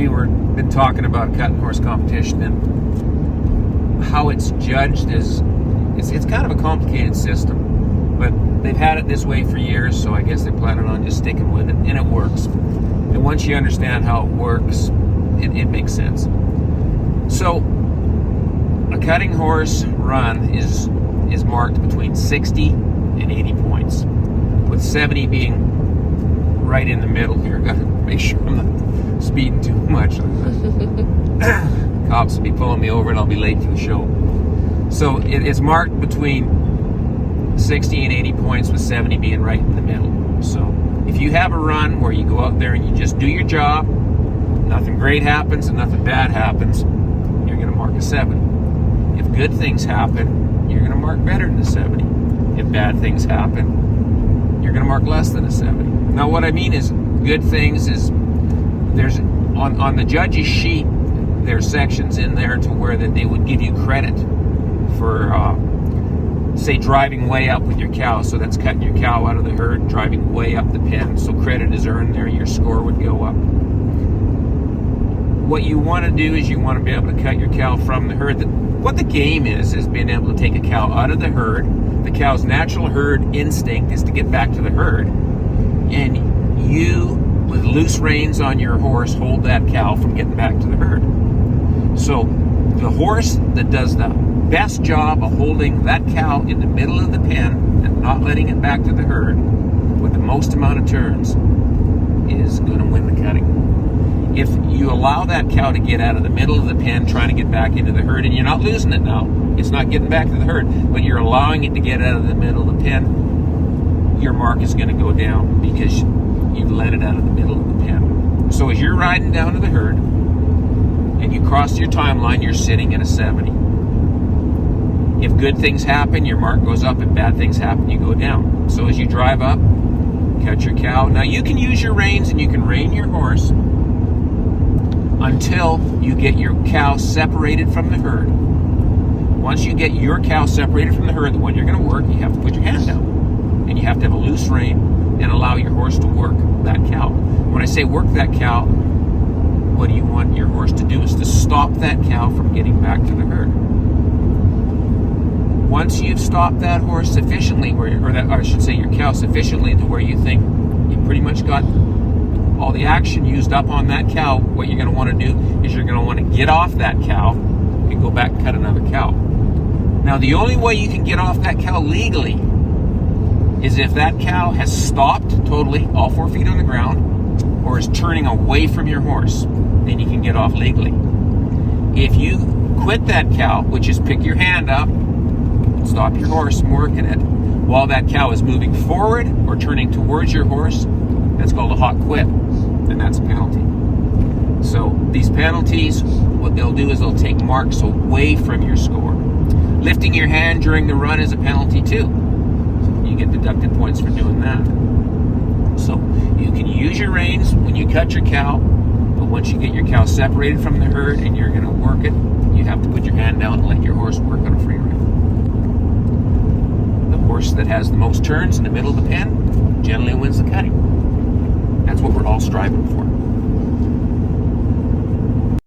been talking about cutting horse competition and how it's judged is it's kind of a complicated system, but they've had it this way for years, so I guess they're planning on just sticking with it, and it works. And once you understand how it works, it makes sense. So a cutting horse run is marked between 60 and 80 points, with 70 being right in the middle here. Got to make sure I'm not speeding too much. Cops will be pulling me over and I'll be late to the show. So it's marked between 60 and 80 points, with 70 being right in the middle. So if you have a run where you go out there and you just do your job, nothing great happens and nothing bad happens, you're going to mark a 70. If good things happen, you're going to mark better than a 70. If bad things happen, you're going to mark less than a 70. Now what I mean is, good things is, there's on the judge's sheet, there's sections in there to where that they would give you credit for say driving way up with your cow. So that's cutting your cow out of the herd, driving way up the pen, so credit is earned there, your score would go up. What you want to do is you want to be able to cut your cow from the herd. What the game is being able to take a cow out of the herd. The cow's natural herd instinct is to get back to the herd, and you, with loose reins on your horse, hold that cow from getting back to the herd. So the horse that does the best job of holding that cow in the middle of the pen and not letting it back to the herd with the most amount of turns is going to win the cutting. If you allow that cow to get out of the middle of the pen trying to get back into the herd, and you're not losing it now, it's not getting back to the herd, but you're allowing it to get out of the middle of the pen, your mark is going to go down because you've let it out of the middle of the pen. So as you're riding down to the herd and you cross your timeline, you're sitting at a 70. If good things happen, your mark goes up. If bad things happen, you go down. So as you drive up, cut your cow. Now you can use your reins and you can rein your horse until you get your cow separated from the herd. Once you get your cow separated from the herd, the one you're going to work, you have to put your hand down. And you have to have a loose rein and allow your horse to work that cow. When I say work that cow, what do you want your horse to do is to stop that cow from getting back to the herd. Once you've stopped that horse sufficiently, or I should say your cow sufficiently, to where you think you pretty much got all the action used up on that cow, what you're going to want to do is you're going to want to get off that cow and go back and cut another cow. Now the only way you can get off that cow legally is if that cow has stopped totally, all 4 feet on the ground, or is turning away from your horse. Then you can get off legally. If you quit that cow, which is pick your hand up, stop your horse from working it, while that cow is moving forward or turning towards your horse, that's called a hot quit, and that's a penalty. So these penalties, what they'll do is they'll take marks away from your score. Lifting your hand during the run is a penalty too. You get deducted points for doing that. So you can use your reins when you cut your cow, but once you get your cow separated from the herd and you're going to work it, you have to put your hand down and let your horse work on a free rein. The horse that has the most turns in the middle of the pen generally wins the cutting. That's what we're all striving for.